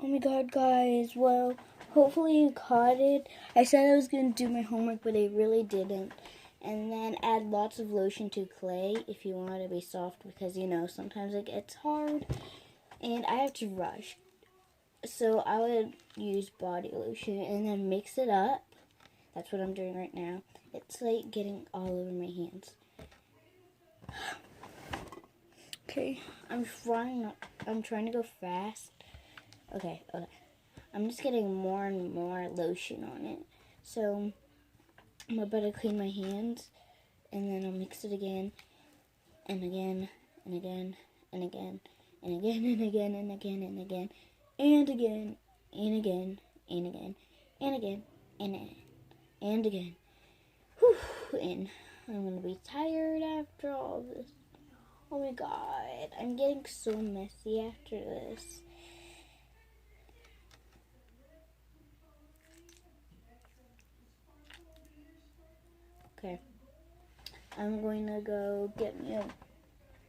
Oh my god, guys. Well, hopefully you caught it. I said I was going to do my homework, but I really didn't. And then add lots of lotion to clay if you want it to be soft, because, you know, sometimes it gets hard. And I have to rush. So I would use body lotion and then mix it up. That's what I'm doing right now. It's like getting all over my hands. Okay, I'm trying to go fast. Okay. I'm just getting more and more lotion on it. So I'm about to clean my hands, and then I'll mix it again, and again, and again, and again, and again, and again, and again, and again, and again, and again, and again, and again, and again. Whew, and I'm gonna be tired after all this. Oh my god, I'm getting so messy after this. Okay, I'm going to go get me a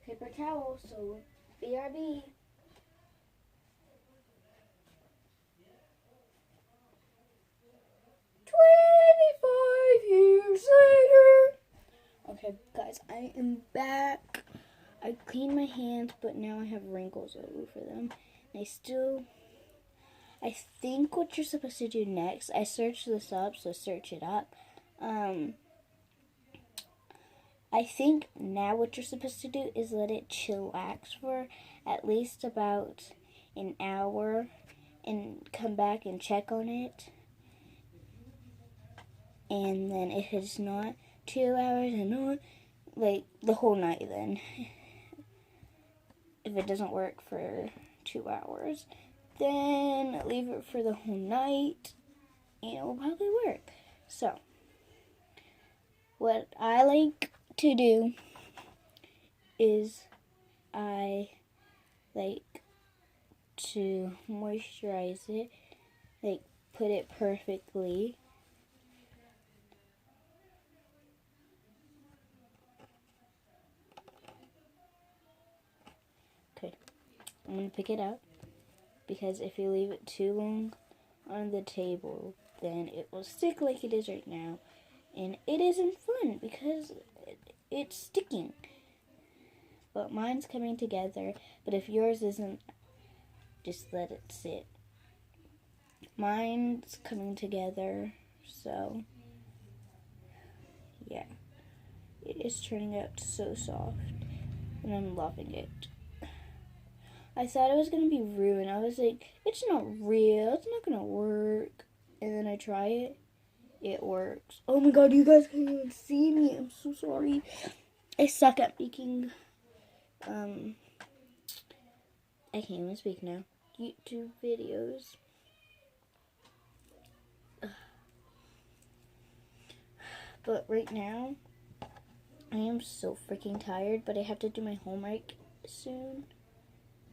paper towel, so BRB. Years later. Okay, guys, I am back. I cleaned my hands, but now I have wrinkles all over them. And I think what you're supposed to do next, I searched this up, so search it up. I think now what you're supposed to do is let it chillax for at least about an hour and come back and check on it. And then if it's not 2 hours and not like the whole night, then if it doesn't work for 2 hours, then leave it for the whole night and it will probably work. So what I like to do is I like to moisturize it, like put it perfectly. Okay, I'm going to pick it up, because if you leave it too long on the table, then it will stick like it is right now. And it isn't fun because it's sticking. But mine's coming together. But if yours isn't, just let it sit. Mine's coming together. So, yeah. It is turning out so soft. And I'm loving it. I thought it was going to be ruined. I was like, it's not real. It's not going to work. And then I try it. It works. Oh my god, you guys can't even see me. I'm so sorry. I suck at making, I can't even speak now, YouTube videos. But right now, I am so freaking tired, but I have to do my homework soon.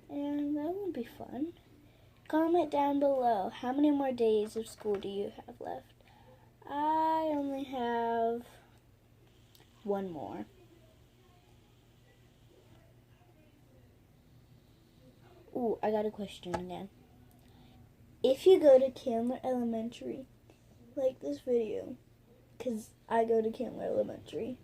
And that won't be fun. Comment down below, how many more days of school do you have left? I only have one more. Ooh, I got a question again. If you go to Candler Elementary, like this video, because I go to Candler Elementary.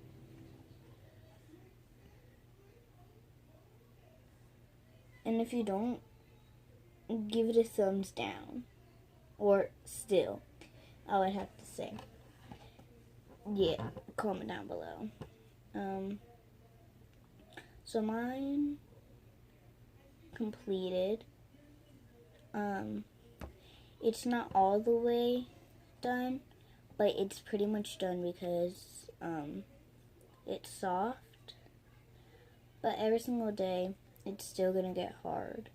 And if you don't, give it a thumbs down. Or still, I would have to say. Yeah, comment down below. So mine completed. It's not all the way done, but it's pretty much done because it's soft. But every single day, it's still gonna get hard.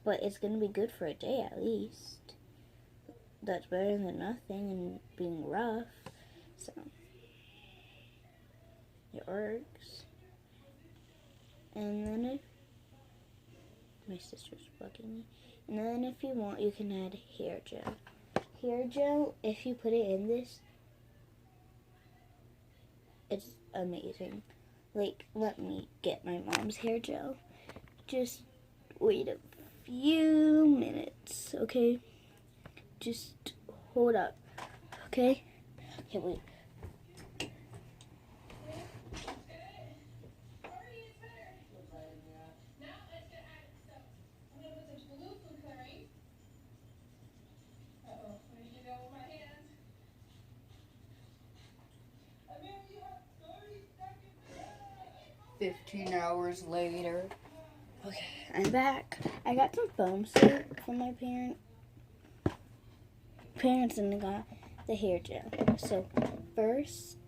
But it's gonna be good for a day at least. That's better than nothing and being rough. So it works. And then if my sister's bugging me. And then if you want, you can add hair gel. Hair gel, if you put it in this, it's amazing. Like, let me get my mom's hair gel. Just wait a few minutes. okay? Just hold up, okay? Okay, wait. Uh-oh, what did you do with my hands? Amanda, you have 30 seconds. 15 hours later. Okay, I'm back. I got some foam soap from my parents, and I got the hair gel. So first,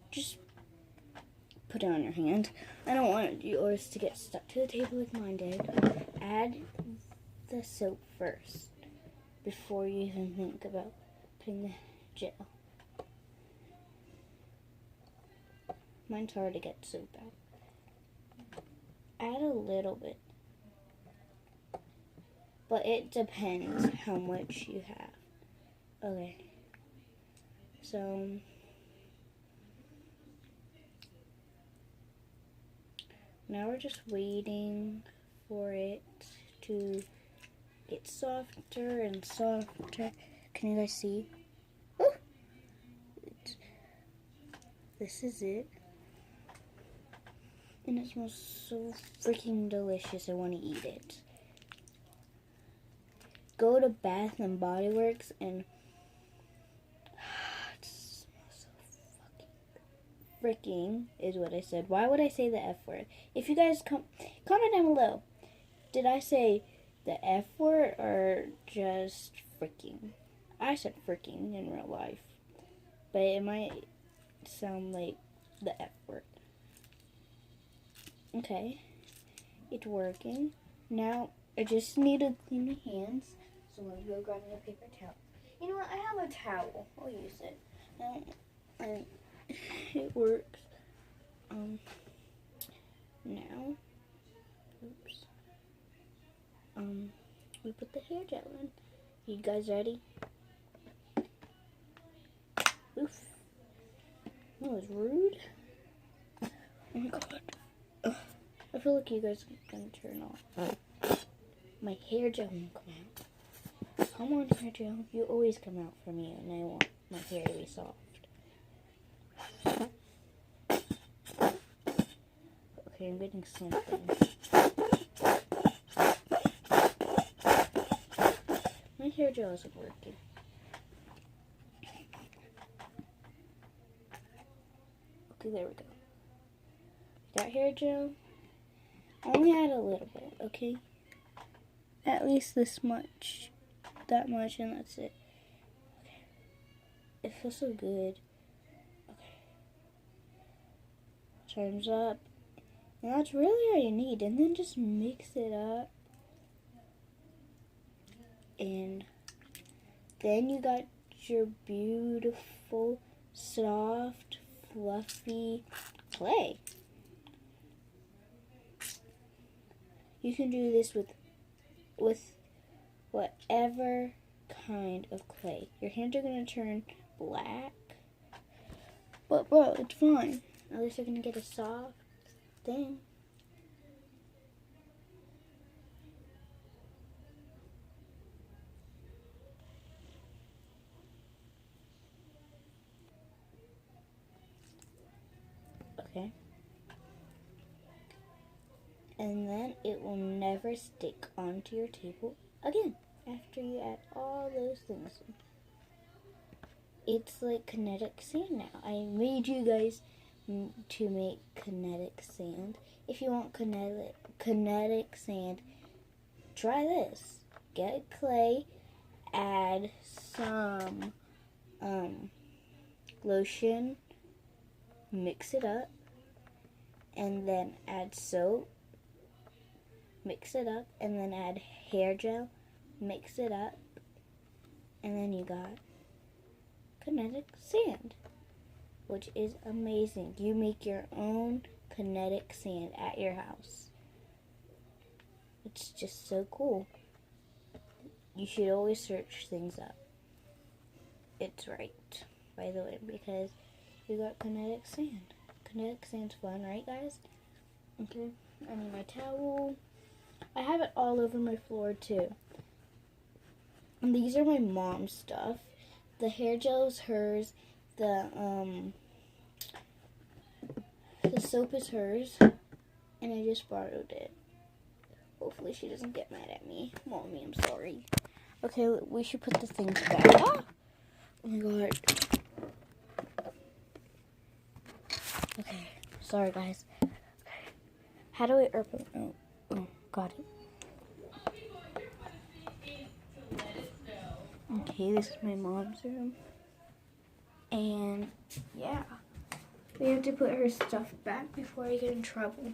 just put it on your hand. I don't want yours to get stuck to the table like mine did. Add the soap first before you even think about putting the gel. Mine's hard to get soap out. Add a little bit, but it depends how much you have. Okay, so now we're just waiting for it to get softer and softer. Can you guys see? Ooh. This is it. And it smells so freaking delicious. I want to eat it. Go to Bath and Body Works and it smells so freaking is what I said. Why would I say the F word? If you guys comment down below. Did I say the F word or just freaking? I said freaking in real life, but it might sound like the F word. Okay, it's working. Now I just need to clean my hands, so let me go grab me a paper towel. You know what? I have a towel. I'll use it. And it works. Now, oops. We put the hair gel in. You guys ready? Oof. That was rude. Oh my god. Ugh. I feel like you guys are gonna turn off. My hair gel won't come out. Come on, hair gel. You always come out for me, and I want my hair to be soft. Okay, I'm getting something. My hair gel isn't working. Okay, there we go. Got hair gel. Only add a little bit, okay? At least this much. That much, and that's it. Okay. It feels so good. Okay. Time's up. And that's really all you need. And then just mix it up. And then you got your beautiful, soft, fluffy clay. You can do this with whatever kind of clay. Your hands are going to turn black. But bro, it's fine. At least you're going to get a soft thing. Okay. And then it will never stick onto your table again after you add all those things in. It's like kinetic sand now. I made you guys to make kinetic sand. If you want kinetic sand, try this. Get clay, add some lotion, mix it up, and then add soap, mix it up, and then add hair gel, mix it up, and then you got kinetic sand, which is amazing. You make your own kinetic sand at your house. It's just so cool. You should always search things up. It's right, by the way, because you got kinetic sand. Kinetic sand's fun, right, guys? Okay, I need my towel. I have it all over my floor too. And these are my mom's stuff. The hair gel is hers. The soap is hers. And I just borrowed it. Hopefully she doesn't get mad at me. Mommy, I'm sorry. Okay, we should put the things back. Ah! Oh my god. Okay, sorry guys. Okay. How do I open? Oh, got it. Okay, this is my mom's room. And yeah, we have to put her stuff back before I get in trouble.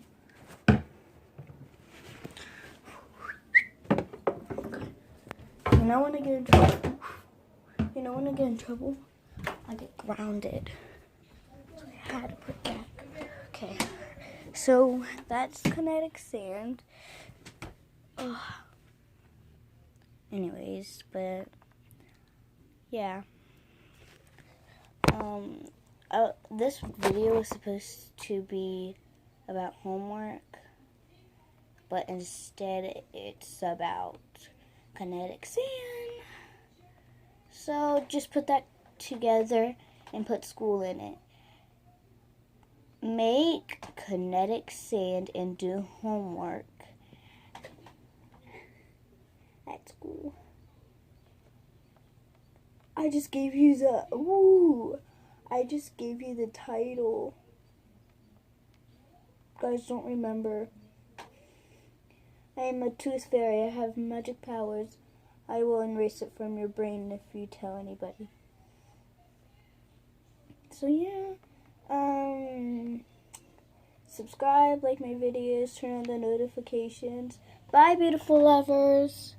You know when I get in trouble? You know when I get in trouble? I get grounded. So I had to put back. Okay, so that's kinetic sand. Ugh. Anyways, but yeah. This video was supposed to be about homework, but instead it's about kinetic sand. So just put that together and put school in it. Make kinetic sand and do homework at school. I just gave you the title. Guys, don't remember. I am a tooth fairy. I have magic powers. I will erase it from your brain if you tell anybody. So yeah. Subscribe, like my videos, turn on the notifications. Bye, beautiful lovers.